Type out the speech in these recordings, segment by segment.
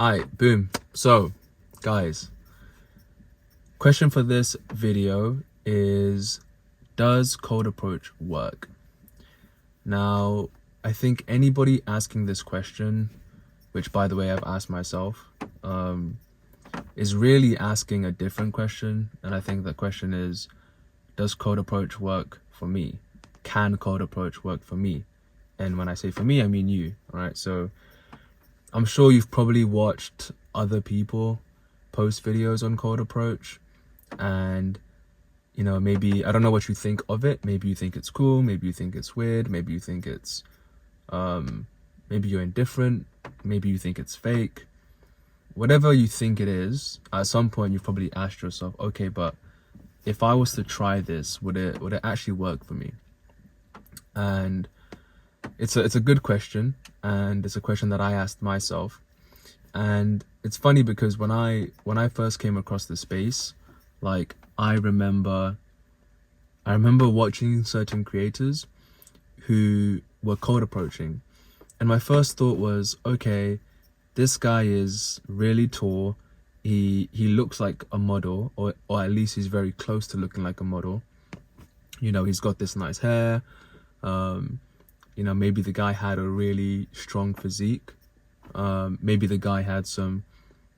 Alright, boom. So, guys, question for this video is, does cold approach work? Now, I think anybody asking this question, which by the way I've asked myself, is really asking a different question. And I think the question is, does cold approach work for me? Can cold approach work for me? And when I say for me, I mean you, right? So I'm sure you've probably watched other people post videos on cold approach, and you know, maybe, I don't know what you think of it. Maybe you think it's cool, maybe you think it's weird, maybe you think it's maybe you're indifferent, maybe you think it's fake. Whatever you think it is, at some point you've probably asked yourself, okay, but if I was to try this, would it actually work for me? And it's a good question, and it's a question that I asked myself. And it's funny because when I first came across the space, like I remember watching certain creators who were cold approaching, and my first thought was, okay, this guy is really tall, he looks like a model, or at least he's very close to looking like a model. You know, he's got this nice hair, you know, maybe the guy had a really strong physique, maybe the guy had some,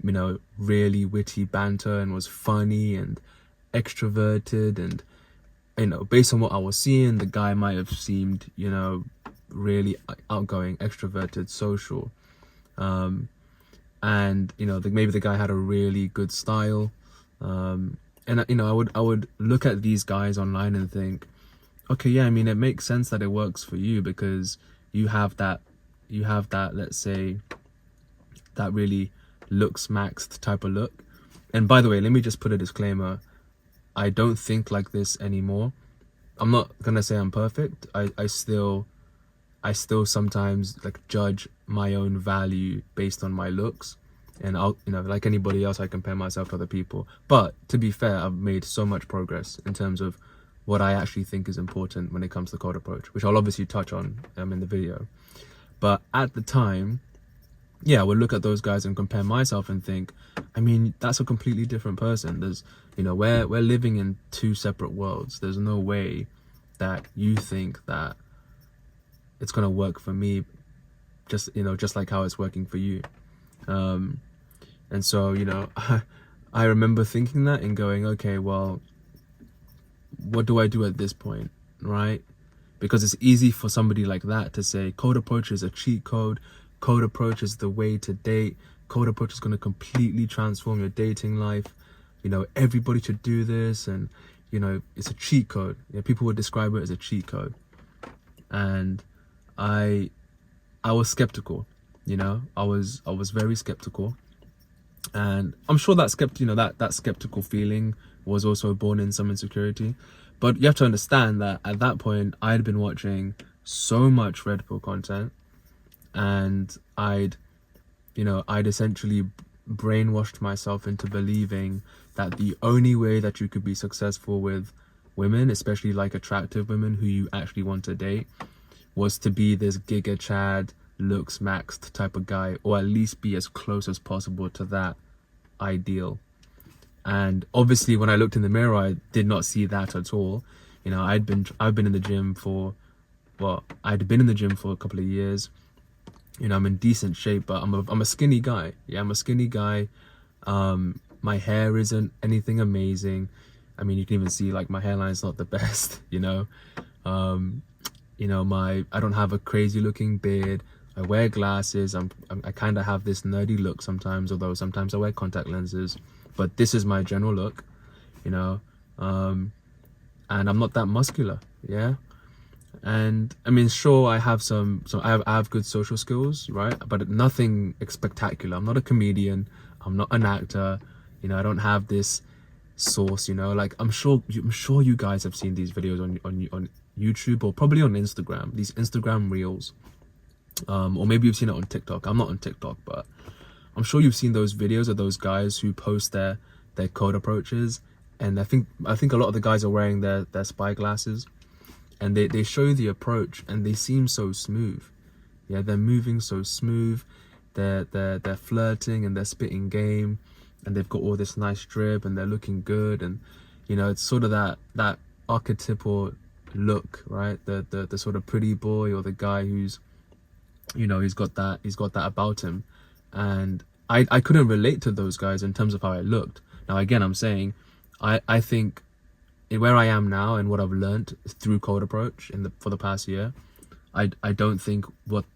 you know, really witty banter and was funny and extroverted, and you know, based on what I was seeing, the guy might have seemed, you know, really outgoing, extroverted, social, and you know, maybe the guy had a really good style, and you know, I would look at these guys online and think, okay, yeah, I mean, it makes sense that it works for you because you have that, let's say, that really looksmaxed type of look. And by the way, let me just put a disclaimer, I don't think like this anymore. I'm not gonna say I'm perfect. I still sometimes like judge my own value based on my looks, and I'll, you know, like anybody else, I compare myself to other people. But to be fair, I've made so much progress in terms of what I actually think is important when it comes to cold approach, which I'll obviously touch on in the video. But at the time, yeah, I would look at those guys and compare myself and think, I mean, that's a completely different person. There's, you know, we're living in two separate worlds. There's no way that you think that it's gonna work for me, just, you know, just like how it's working for you. And so, you know, I remember thinking that and going, okay, well, what do I do at this point, right? Because it's easy for somebody like that to say cold approach is a cheat code, cold approach is the way to date, cold approach is going to completely transform your dating life, you know, everybody should do this, and you know, it's a cheat code. You know, people would describe it as a cheat code. And I was skeptical, you know, I was very skeptical, and I'm sure that that skeptical feeling was also born in some insecurity. But you have to understand that at that point I had been watching so much red pill content, and I'd essentially brainwashed myself into believing that the only way that you could be successful with women, especially like attractive women who you actually want to date, was to be this giga chad, looks maxed type of guy, or at least be as close as possible to that ideal. And obviously when I looked in the mirror, I did not see that at all. You know, I've been in the gym for, well, I'd been in the gym for a couple of years. You know, I'm in decent shape, but I'm a skinny guy. Yeah, I'm a skinny guy. My hair isn't anything amazing. I mean, you can even see like my hairline's not the best, you know. You know, I don't have a crazy looking beard. I wear glasses. I kind of have this nerdy look sometimes, although sometimes I wear contact lenses. But this is my general look, you know, and I'm not that muscular, yeah. And I mean, sure, I have I have good social skills, right? But nothing spectacular. I'm not a comedian. I'm not an actor. You know, I don't have this source. You know, like I'm sure you guys have seen these videos on YouTube, or probably on Instagram. These Instagram reels, or maybe you've seen it on TikTok. I'm not on TikTok, but I'm sure you've seen those videos of those guys who post their cold approaches, and I think a lot of the guys are wearing their spy glasses, and they show the approach and they seem so smooth. Yeah, they're moving so smooth, they're flirting and they're spitting game, and they've got all this nice drip and they're looking good, and you know, it's sort of that archetypal look, right? The sort of pretty boy, or the guy who's, you know, he's got that about him. And I couldn't relate to those guys in terms of how I looked. Now again, I'm saying I think where I am now and what I've learned through cold approach for the past year, I don't think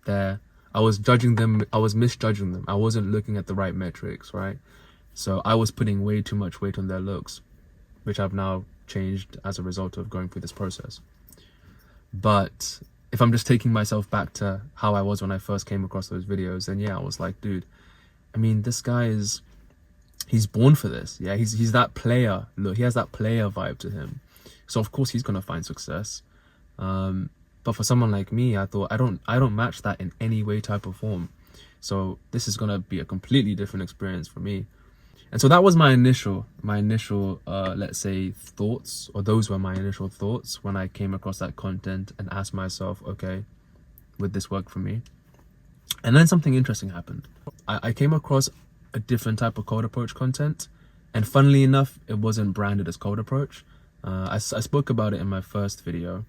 I was judging them, I was misjudging them. I wasn't looking at the right metrics, right? So I was putting way too much weight on their looks, which I've now changed as a result of going through this process. But if I'm just taking myself back to how I was when I first came across those videos, then yeah, I was like, dude, I mean, this guy he's born for this. Yeah, he's that player. Look, he has that player vibe to him. So of course he's gonna find success. But for someone like me, I thought I don't match that in any way, type, or form. So this is gonna be a completely different experience for me. And so that was my initial let's say thoughts, or those were my initial thoughts when I came across that content and asked myself, okay, would this work for me? And then something interesting happened. I came across a different type of cold approach content, and funnily enough, it wasn't branded as cold approach. I spoke about it in my first video,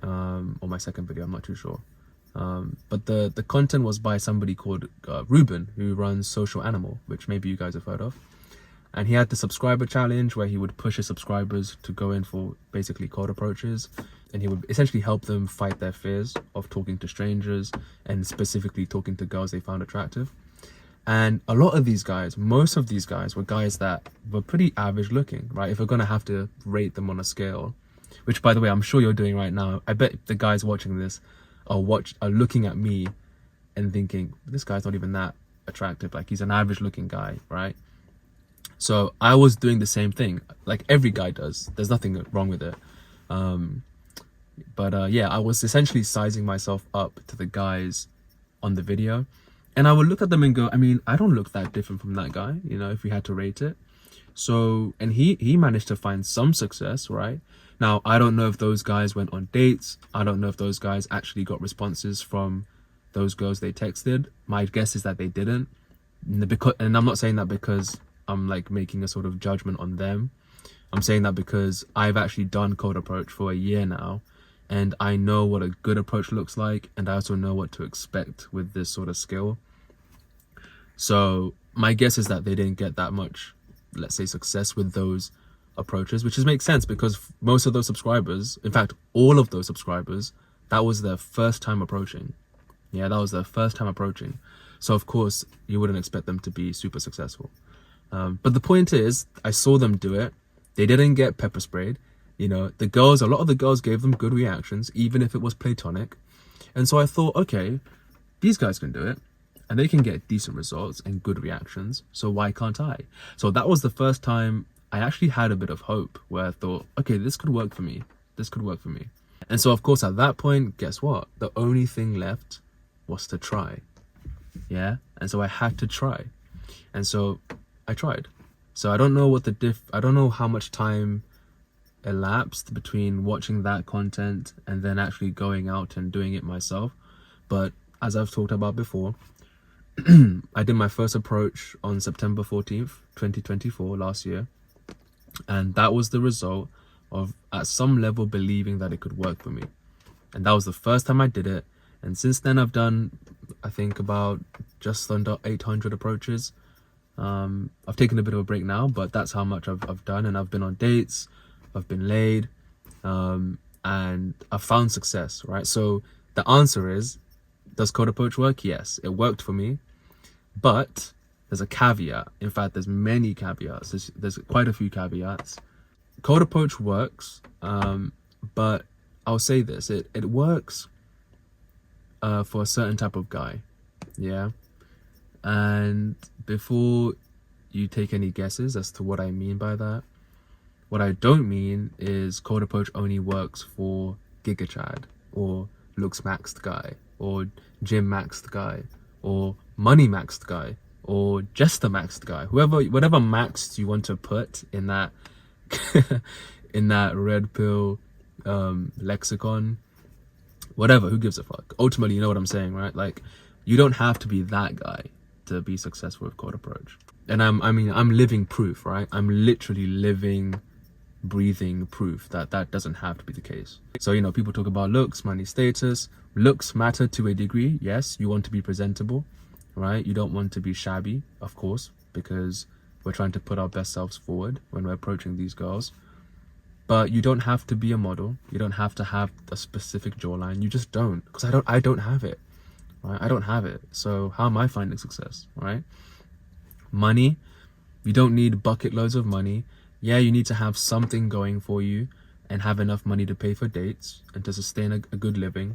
or my second video, I'm not too sure. But the content was by somebody called Ruben, who runs Social Animal, which maybe you guys have heard of. And he had the subscriber challenge where he would push his subscribers to go in for basically cold approaches, and he would essentially help them fight their fears of talking to strangers, and specifically talking to girls they found attractive. And a lot of these guys, most of these guys, were guys that were pretty average looking, right? If we're gonna have to rate them on a scale, which by the way, I'm sure you're doing right now. I bet the guys watching this are looking at me and thinking, this guy's not even that attractive, like he's an average looking guy, right? So I was doing the same thing, like every guy does. There's nothing wrong with it. But yeah, I was essentially sizing myself up to the guys on the video, and I would look at them and go, I mean, I don't look that different from that guy, you know, if we had to rate it. So, and he managed to find some success, right? Now, I don't know if those guys went on dates. I don't know if those guys actually got responses from those girls they texted. My guess is that they didn't. And I'm not saying that because I'm like making a sort of judgment on them. I'm saying that because I've actually done cold approach for a year now, and I know what a good approach looks like, and I also know what to expect with this sort of skill. So my guess is that they didn't get that much, let's say, success with those approaches, which makes sense because most of those subscribers, in fact all of those subscribers, that was their first time approaching. Yeah, that was their first time approaching. So of course you wouldn't expect them to be super successful. But the point is, I saw them do it. They didn't get pepper sprayed. You know, a lot of the girls gave them good reactions, even if it was platonic. And so I thought, okay, these guys can do it, and they can get decent results and good reactions, so why can't I? So that was the first time I actually had a bit of hope, where I thought, okay, this could work for me. This could work for me. And so of course at that point, guess what? The only thing left was to try. Yeah? And so I had to try. And so I tried. So I don't know I don't know how much time elapsed between watching that content and then actually going out and doing it myself. But as I've talked about before, I did my first approach on September 14th, 2024, last year. And that was the result of, at some level, believing that it could work for me. And that was the first time I did it. And since then, I've done, I think, about just under 800 approaches. I've taken a bit of a break now, but that's how much I've done. And I've been on dates, I've been laid, and I've found success, right? So the answer is, does cold approach work? Yes, it worked for me. But there's a caveat. In fact, there's many caveats. There's quite a few caveats. Cold approach works, but I'll say this, it works for a certain type of guy. Yeah. And before you take any guesses as to what I mean by that, what I don't mean is cold approach only works for Giga Chad, or looksmaxed guy, or gym maxed guy, or money maxed guy, or jester maxed guy, whatever maxed you want to put in that in that red pill lexicon, whatever, who gives a fuck? Ultimately, you know what I'm saying, right? Like, you don't have to be that guy. to be successful with cold approach. And I'm living proof, right? I'm literally living, breathing proof that that doesn't have to be the case. So, you know, people talk about looks, money, status. Looks matter to a degree. Yes, you want to be presentable, right? You don't want to be shabby, of course, because we're trying to put our best selves forward when we're approaching these girls. But you don't have to be a model. You don't have to have a specific jawline. You just don't, because I don't have it, right? I don't have it. So how am I finding success, right? Money, you don't need bucket loads of money. Yeah, you need to have something going for you and have enough money to pay for dates and to sustain a good living.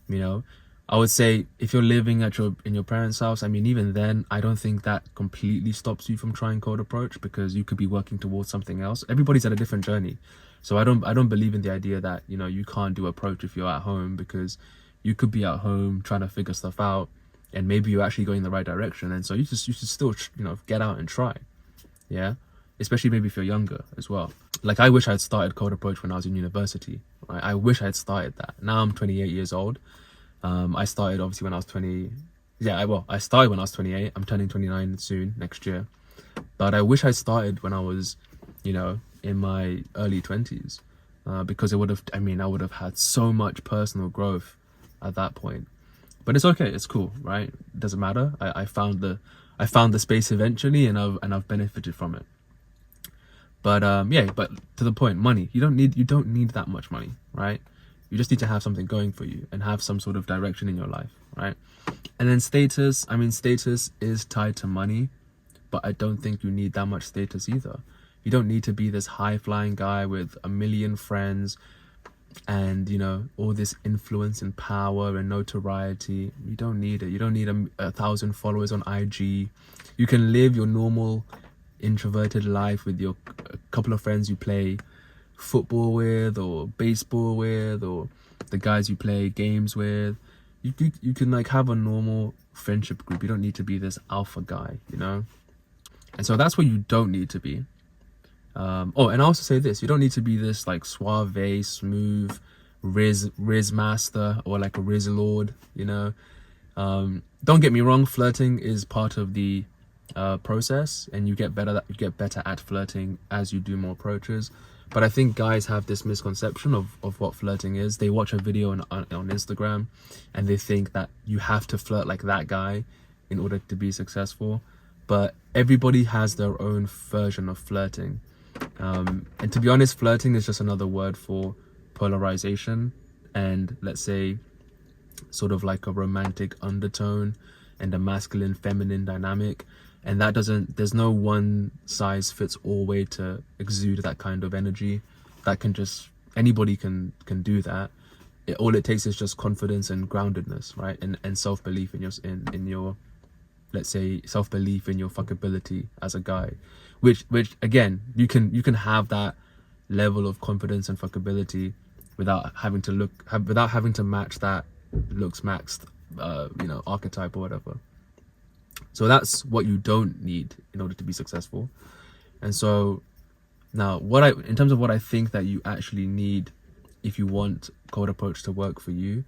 You know, I would say if you're living in your parents' house, I mean, even then, I don't think that completely stops you from trying cold approach, because you could be working towards something else. Everybody's at a different journey. So I don't believe in the idea that, you know, you can't do approach if you're at home, because you could be at home trying to figure stuff out and maybe you're actually going in the right direction. And so you should still, you know, get out and try. Yeah. Especially maybe if you're younger as well. Like, I wish I'd started cold approach when I was in university, right? I wish I'd started that. Now I'm 28 years old. I started obviously when I was 20. Yeah, I started when I was 28. I'm turning 29 soon, next year. But I wish I started when I was, you know, in my early 20s, because I would have had so much personal growth at that point. But it's okay, it's cool, right? It doesn't matter. I found the space eventually, and I've benefited from it. But yeah, but to the point, money. You don't need that much money, right? You just need to have something going for you and have some sort of direction in your life, right? And then status, I mean, status is tied to money, but I don't think you need that much status either. You don't need to be this high-flying guy with a million friends and, you know, all this influence and power and notoriety. You don't need it. You don't need 1,000 followers on IG. You can live your normal introverted life with your a couple of friends you play football with or baseball with, or the guys you play games with. You can like have a normal friendship group. You don't need to be this alpha guy, you know? And so that's what you don't need to be. Oh, and I also say this, you don't need to be this like suave, smooth riz master or like a riz lord, you know. Don't get me wrong, flirting is part of the process, and you get better at flirting as you do more approaches. But I think guys have this misconception of what flirting is. They watch a video on Instagram and they think that you have to flirt like that guy in order to be successful. But everybody has their own version of flirting. And to be honest, flirting is just another word for polarization and, let's say, sort of like a romantic undertone and a masculine feminine dynamic. And that there's no one size fits all way to exude that kind of energy. That can just, anybody can do that. All it takes is just confidence and groundedness, right? And self-belief in your let's say self-belief in your fuckability as a guy, which again, you can have that level of confidence and fuckability without having to match that looksmaxed archetype or whatever. So that's what you don't need in order to be successful. And so now in terms of what I think that you actually need if you want cold approach to work for you,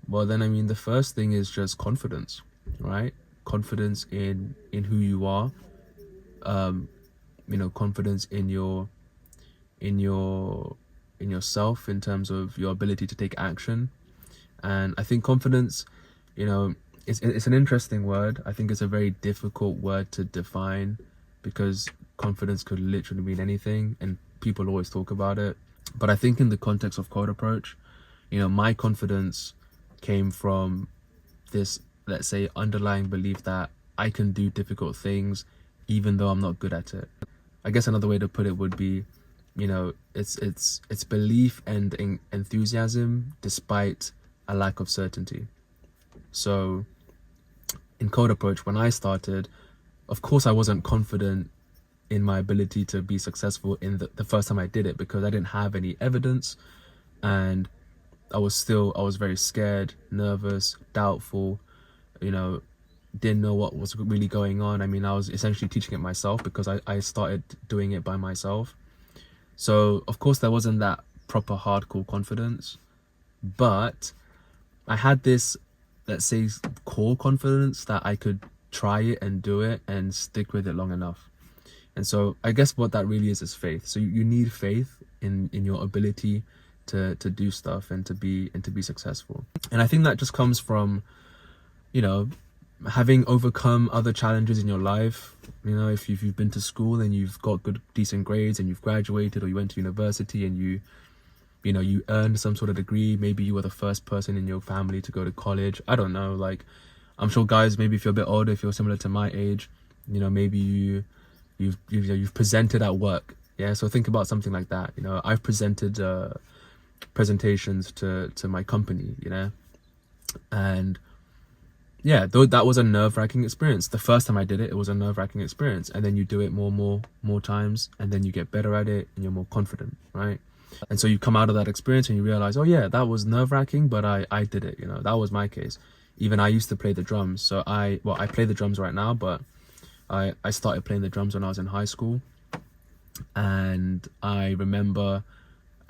well then, I mean, the first thing is just confidence, right? Confidence in who you are, confidence in yourself in terms of your ability to take action. And I think confidence, it's an interesting word. I think it's a very difficult word to define because confidence could literally mean anything and people always talk about it. But I think in the context of cold approach, my confidence came from this, let's say, underlying belief that I can do difficult things even though I'm not good at it. I guess another way to put it would be, it's belief and enthusiasm despite a lack of certainty. So in cold approach, when I started, of course I wasn't confident in my ability to be successful in the first time I did it because I didn't have any evidence, and I was very scared, nervous, doubtful, didn't know what was really going on. I mean, I was essentially teaching it myself because I started doing it by myself. So of course there wasn't that proper hardcore confidence, but I had this, let's say, core confidence that I could try it and do it and stick with it long enough. And so I guess what that really is faith. So you need faith in your ability to do stuff and to be successful. And I think that just comes from, you know, having overcome other challenges in your life. You know, if you've been to school and you've got good decent grades and you've graduated, or you went to university and you earned some sort of degree. Maybe you were the first person in your family to go to college. I don't know, like, I'm sure guys, maybe if you're a bit older, if you're similar to my age, you know, maybe you've presented at work. Yeah, so think about something like that. You know, I've presented presentations to my company, you know, and yeah, though that was a nerve-wracking experience. The first time I did it, it was a nerve-wracking experience, and then you do it more times, and then you get better at it, and you're more confident, right? And so you come out of that experience and you realize, oh yeah, that was nerve-wracking, but I did it. You know, that was my case. Even I used to play the drums, so I play the drums right now, but I started playing the drums when I was in high school. And I remember,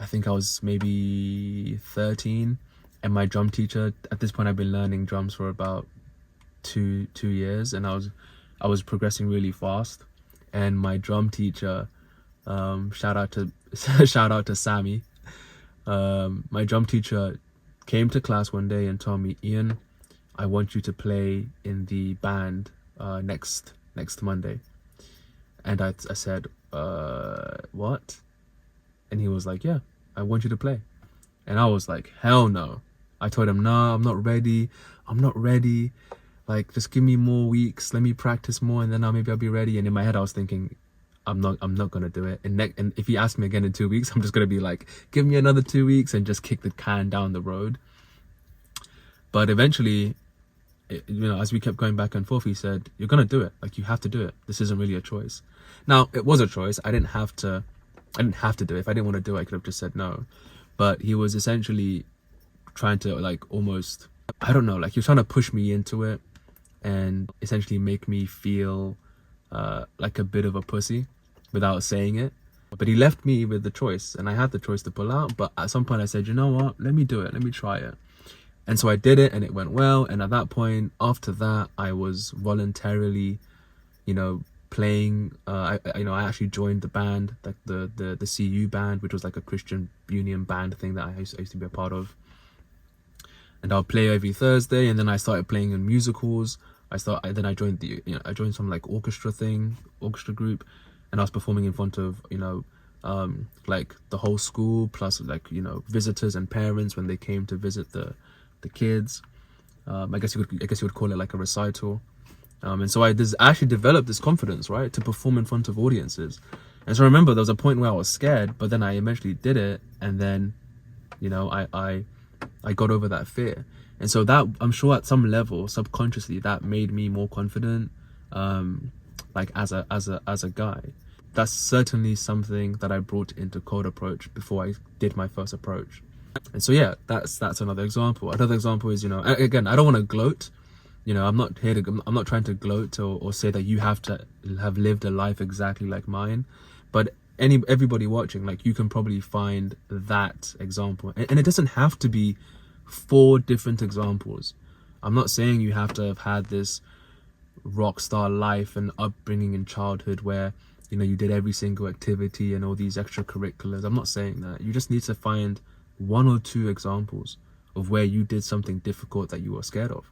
I think I was maybe 13, and my drum teacher, at this point I've been learning drums for about two years, and I was progressing really fast. And my drum teacher, shout out to Sammy, my drum teacher came to class one day and told me, Ian, I want you to play in the band next Monday. And I said, what? And he was like, yeah, I want you to play. And I was like, hell no. I told him, no, I'm not ready. Like, just give me more weeks. Let me practice more, and then maybe I'll be ready. And in my head, I was thinking, I'm not gonna do it. And if he asks me again in 2 weeks, I'm just gonna be like, give me another 2 weeks and just kick the can down the road. But eventually, you know, as we kept going back and forth, he said, you're gonna do it. Like, you have to do it. This isn't really a choice. Now, it was a choice. I didn't have to do it. If I didn't want to do it, I could have just said no. But he was essentially trying to, like, almost, I don't know, like, he was trying to push me into it and essentially make me feel like a bit of a pussy without saying it. But he left me with the choice, and I had the choice to pull out. But at some point I said, you know what, let me do it, let me try it. And so I did it, and it went well. And at that point, after that, I was voluntarily, you know, playing. I actually joined the band, like the CU band, which was like a Christian Union band thing that I used to be a part of. And I'll play every Thursday, and then I started playing in musicals. Then I joined I joined some like orchestra group, and I was performing in front of, you know, like the whole school, plus, like, you know, visitors and parents when they came to visit the kids. I guess you would call it like a recital. And so I actually developed this confidence, right, to perform in front of audiences. And so I remember there was a point where I was scared, but then I eventually did it, and then, you know, I got over that fear. And so that, I'm sure at some level, subconsciously, that made me more confident, like as a guy. That's certainly something that I brought into cold approach before I did my first approach. And so yeah, that's another example. Another example is, you know, again, I don't want to gloat. You know, I'm not trying to gloat or say that you have to have lived a life exactly like mine. But everybody watching, like, you can probably find that example. And it doesn't have to be 4 different examples. I'm not saying you have to have had this rock star life and upbringing in childhood where, you know, you did every single activity and all these extracurriculars. I'm not saying that. You just need to find 1 or 2 examples of where you did something difficult that you were scared of.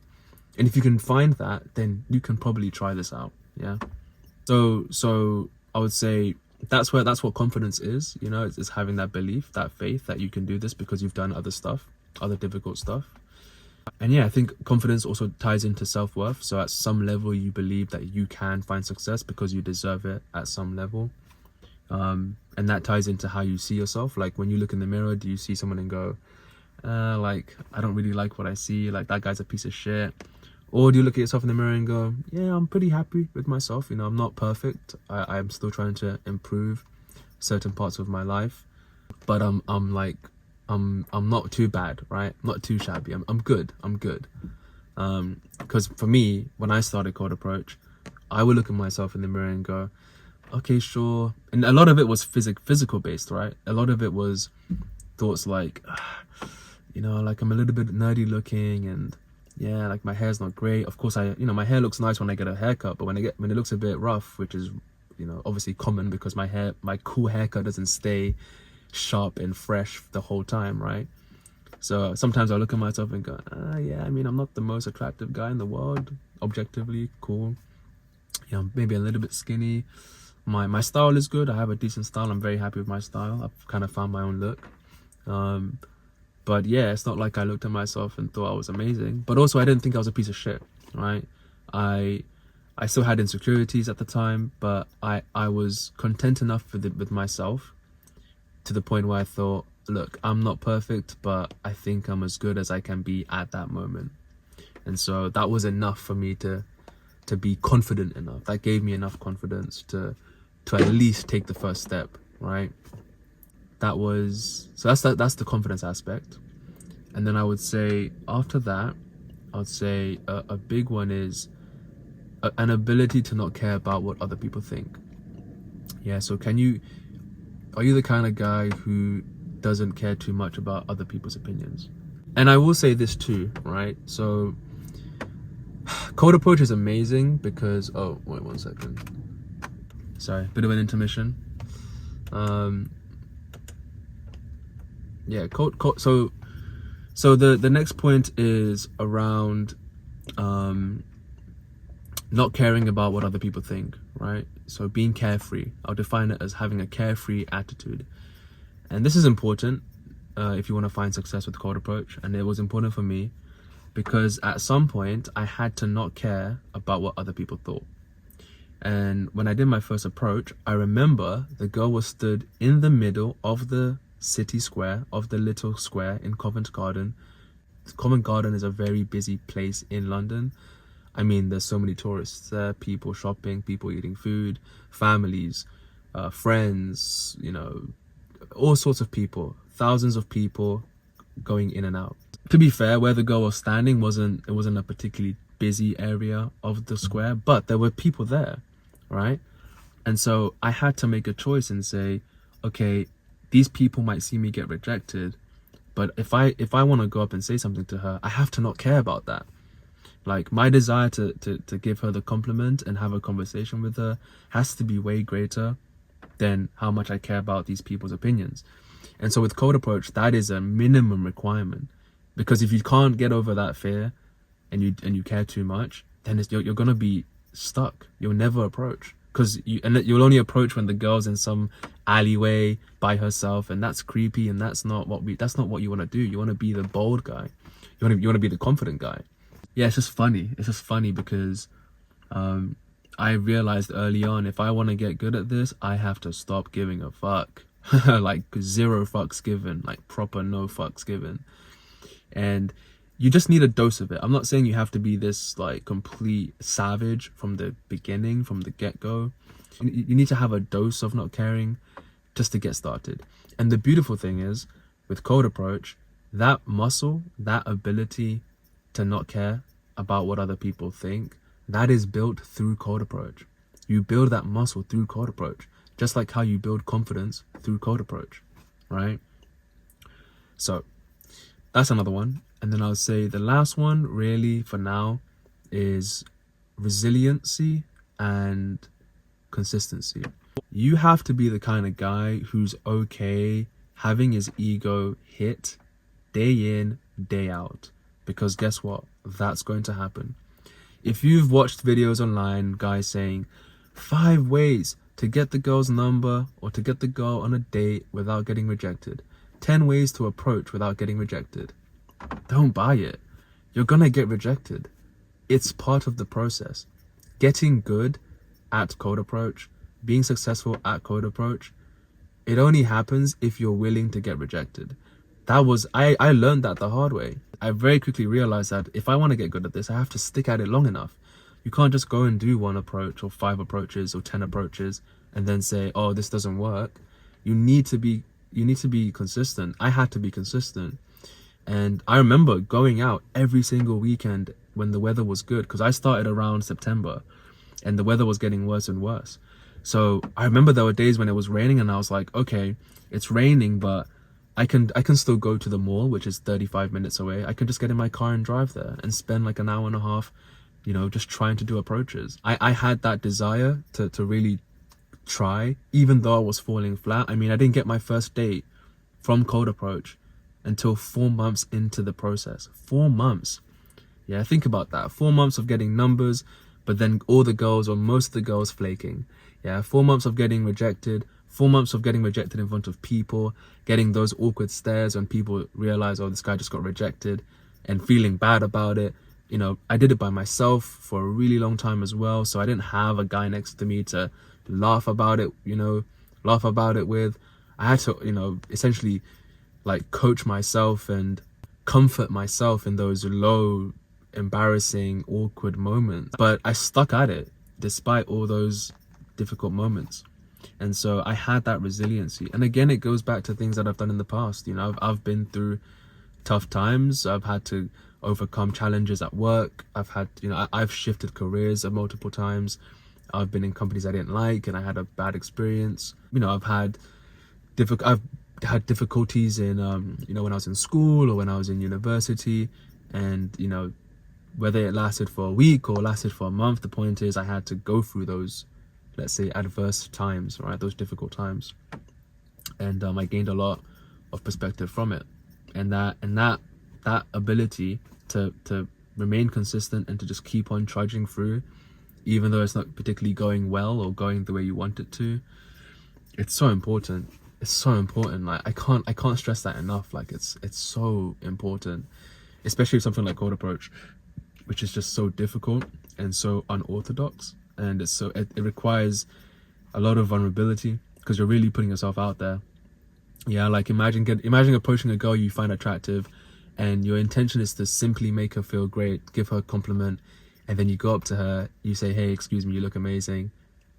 And if you can find that, then you can probably try this out. Yeah. So I would say that's what confidence is. You know, it's having that belief, that faith that you can do this because you've done other difficult stuff. And yeah, I think confidence also ties into self-worth. So at some level, you believe that you can find success because you deserve it at some level. And that ties into how you see yourself. Like, when you look in the mirror, do you see someone and go, like, I don't really like what I see, like, that guy's a piece of shit? Or do you look at yourself in the mirror and go, yeah, I'm pretty happy with myself. You know, I'm not perfect. I'm still trying to improve certain parts of my life, but I'm not too bad, right? Not too shabby. I'm good. Because for me, when I started Cold Approach, I would look at myself in the mirror and go, okay, sure. And a lot of it was physical based, right? A lot of it was thoughts like, you know, like, I'm a little bit nerdy looking, and, yeah, like my hair's not great. Of course, my hair looks nice when I get a haircut, but when it looks a bit rough, which is, obviously common because my cool haircut doesn't stay sharp and fresh the whole time, right? So sometimes I look at myself and go, yeah, I mean, I'm not the most attractive guy in the world, objectively, cool. Yeah, maybe a little bit skinny. My style is good. I have a decent style. I'm very happy with my style. I've kind of found my own look. But yeah, it's not like I looked at myself and thought I was amazing. But also, I didn't think I was a piece of shit, right? I still had insecurities at the time, but I was content enough with myself to the point where I thought, look, I'm not perfect, but I think I'm as good as I can be at that moment. And so that was enough for me to be confident enough. That gave me enough confidence to at least take the first step, right? That's the confidence aspect. And then I would say after that, I would say a big one is an ability to not care about what other people think. Yeah, so are you the kind of guy who doesn't care too much about other people's opinions? And I will say this too, right? So cold approach is amazing because, oh, wait 1 second. Sorry, bit of an intermission. Yeah, so the next point is around not caring about what other people think, right? So being carefree. I'll define it as having a carefree attitude. And this is important if you want to find success with cold approach. And it was important for me because at some point I had to not care about what other people thought. And when I did my first approach, I remember the girl was stood in the middle of the city square, of the little square in Covent Garden. Covent Garden is a very busy place in London. I mean, there's so many tourists there, people shopping, people eating food, families, friends, all sorts of people, thousands of people going in and out. To be fair, where the girl was standing wasn't a particularly busy area of the square, but there were people there, right? And so I had to make a choice and say, okay, these people might see me get rejected, but if I want to go up and say something to her, I have to not care about that. Like, my desire to give her the compliment and have a conversation with her has to be way greater than how much I care about these people's opinions. And so with cold approach, that is a minimum requirement, because if you can't get over that fear and you care too much, then you're gonna be stuck. You'll never approach, because you'll only approach when the girl's in some alleyway by herself, and that's creepy, and that's not what you want to do. You want to be the bold guy. You want to be the confident guy. Yeah, it's just funny because I realized early on, if I want to get good at this, I have to stop giving a fuck. Like, zero fucks given, like proper no fucks given. And you just need a dose of it. I'm not saying you have to be this like complete savage from the beginning, from the get-go. You need to have a dose of not caring just to get started. And the beautiful thing is, with cold approach, that muscle, that ability to not care about what other people think, that is built through cold approach. You build that muscle through cold approach, just like how you build confidence through cold approach, right? So that's another one. And then I'll say the last one really for now is resiliency and consistency. You have to be the kind of guy who's okay having his ego hit day in, day out. Because guess what? That's going to happen. If you've watched videos online, guys saying 5 ways to get the girl's number or to get the girl on a date without getting rejected, 10 ways to approach without getting rejected, don't buy it. You're gonna get rejected. It's part of the process. Getting good at cold approach, being successful at cold approach, it only happens if you're willing to get rejected. I learned that the hard way. I very quickly realized that if I want to get good at this, I have to stick at it long enough. You can't just go and do 1 approach or 5 approaches or 10 approaches and then say, oh, this doesn't work. You need to be consistent. I had to be consistent. And I remember going out every single weekend when the weather was good, because I started around September and the weather was getting worse and worse. So I remember there were days when it was raining and I was like, okay, it's raining, but I can still go to the mall, which is 35 minutes away. I can just get in my car and drive there and spend like an hour and a half, you know, just trying to do approaches. I had that desire to really try, even though I was falling flat. I mean, I didn't get my first date from cold approach until 4 months into the process. 4 months. Yeah, think about that. 4 months of getting numbers, but then all the girls or most of the girls flaking. Yeah, 4 months of getting rejected. 4 months of getting rejected in front of people, getting those awkward stares when people realize, oh, this guy just got rejected, and feeling bad about it. You know, I did it by myself for a really long time as well, so I didn't have a guy next to me to laugh about it, you know, laugh about it with. I had to, you know, essentially like coach myself and comfort myself in those low, embarrassing, awkward moments. But I stuck at it despite all those difficult moments. And so I had that resiliency. And again, it goes back to things that I've done in the past. You know, I've been through tough times. I've had to overcome challenges at work. I've had, you know, I've shifted careers multiple times. I've been in companies I didn't like and I had a bad experience. You know, I've had difficulties in, you know, when I was in school or when I was in university. And, you know, whether it lasted for a week or lasted for a month, the point is I had to go through those, let's say, adverse times, right? Those difficult times. And I gained a lot of perspective from it. And that ability to remain consistent and to just keep on trudging through, even though it's not particularly going well or going the way you want it to, it's so important. It's so important. Like I can't stress that enough. Like it's so important, especially with something like cold approach, which is just so difficult and so unorthodox. And it requires a lot of vulnerability because you're really putting yourself out there. Yeah, like imagine approaching a girl you find attractive and your intention is to simply make her feel great, give her a compliment, and then you go up to her, you say, hey, excuse me, you look amazing.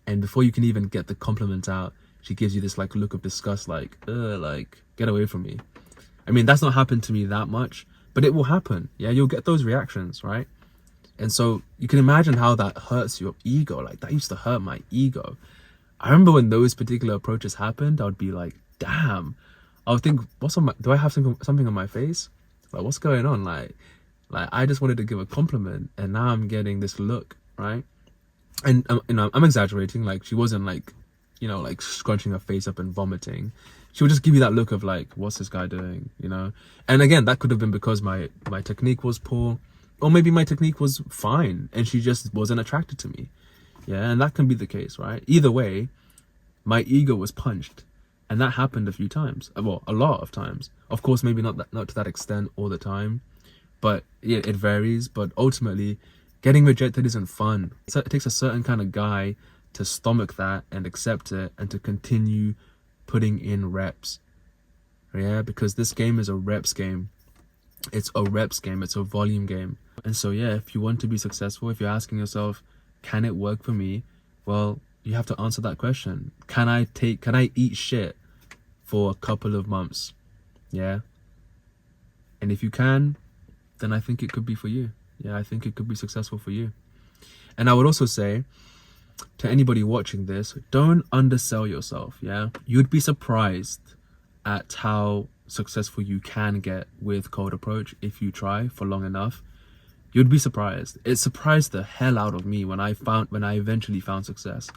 And before you can even get the compliment out, she gives you this like look of disgust, like get away from me. I mean, that's not happened to me that much, but it will happen. Yeah, you'll get those reactions, right? And so you can imagine how that hurts your ego. Like that used to hurt my ego. I remember when those particular approaches happened, I would be like, damn. I would think, do I have something on my face? Like, what's going on? Like I just wanted to give a compliment and now I'm getting this look, right? And you know, I'm exaggerating. Like she wasn't like, you know, like scrunching her face up and vomiting. She would just give you that look of like, what's this guy doing? You know? And again, that could have been because my technique was poor. Or maybe my technique was fine and she just wasn't attracted to me. Yeah, and that can be the case, right? Either way, my ego was punched. And that happened a few times. Well, a lot of times. Of course, maybe not to that extent all the time. But yeah, it varies. But ultimately, getting rejected isn't fun. It takes a certain kind of guy to stomach that and accept it and to continue putting in reps. Yeah, because this game is a reps game. It's a reps game. It's a volume game. And so, yeah, if you want to be successful, if you're asking yourself, can it work for me? Well, you have to answer that question. Can I eat shit for a couple of months? Yeah. And if you can, then I think it could be for you. Yeah, I think it could be successful for you. And I would also say to anybody watching this, don't undersell yourself. Yeah. You'd be surprised at how successful you can get with cold approach if you try for long enough. You'd be surprised. It surprised the hell out of me when I eventually found success.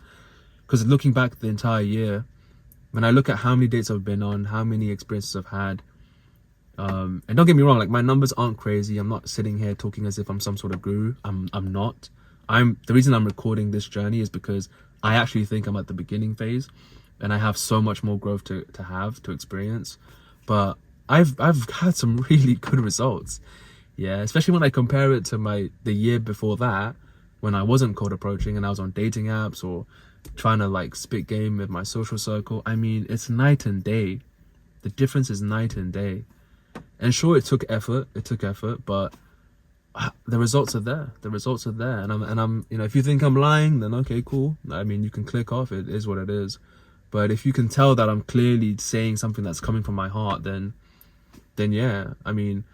Because looking back the entire year, when I look at how many dates I've been on, how many experiences I've had, and don't get me wrong, like my numbers aren't crazy. I'm not sitting here talking as if I'm some sort of guru. I'm not. The reason I'm recording this journey is because I actually think I'm at the beginning phase and I have so much more growth to experience. But I've had some really good results. Yeah, especially when I compare it to the year before that, when I wasn't cold approaching and I was on dating apps or trying to like spit game with my social circle. I mean, it's night and day. The difference is night and day. And sure, it took effort, but the results are there. And I'm, you know, if you think I'm lying, then okay, cool. I mean, you can click off. It is what it is. But if you can tell that I'm clearly saying something that's coming from my heart, then yeah, I mean,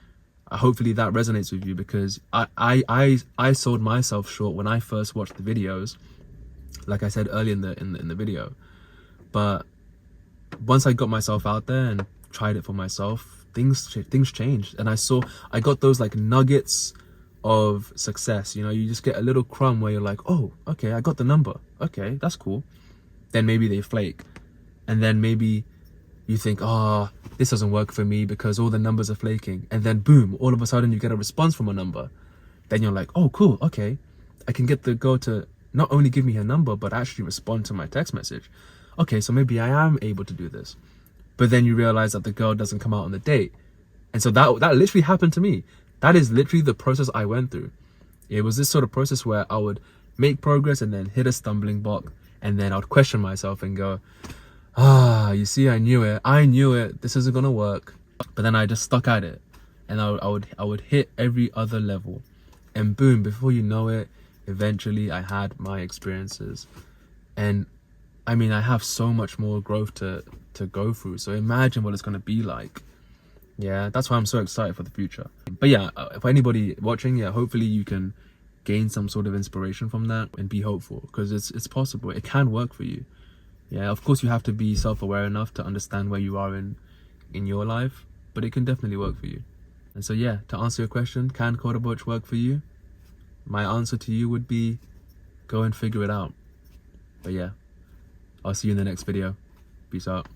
hopefully that resonates with you, because I sold myself short when I first watched the videos, like I said earlier in the video. But once I got myself out there and tried it for myself, things changed, and I got those like nuggets of success. You know, you just get a little crumb where you're like, oh, okay, I got the number. Okay, that's cool. Then maybe they flake, and then maybe you think, oh, this doesn't work for me because all the numbers are flaking, and then boom, all of a sudden you get a response from a number. Then you're like, oh, cool, okay, I can get the girl to not only give me her number but actually respond to my text message. Okay, so maybe I am able to do this. But then you realize that the girl doesn't come out on the date, and so that literally happened to me. That is literally the process I went through. It was this sort of process where I would make progress and then hit a stumbling block, and then I would question myself and go, you see, I knew it, this isn't gonna work. But then I just stuck at it, and I would hit every other level, and boom, before you know it, eventually I had my experiences. And I mean, I have so much more growth to go through, so imagine what it's gonna be like. Yeah, that's why I'm so excited for the future. But yeah, for anybody watching, yeah, hopefully you can gain some sort of inspiration from that and be hopeful, because it's possible. It can work for you. Yeah, of course you have to be self-aware enough to understand where you are in your life, but it can definitely work for you. And so yeah, to answer your question, can Quarter Butch work for you? My answer to you would be, go and figure it out. But yeah, I'll see you in the next video. Peace out.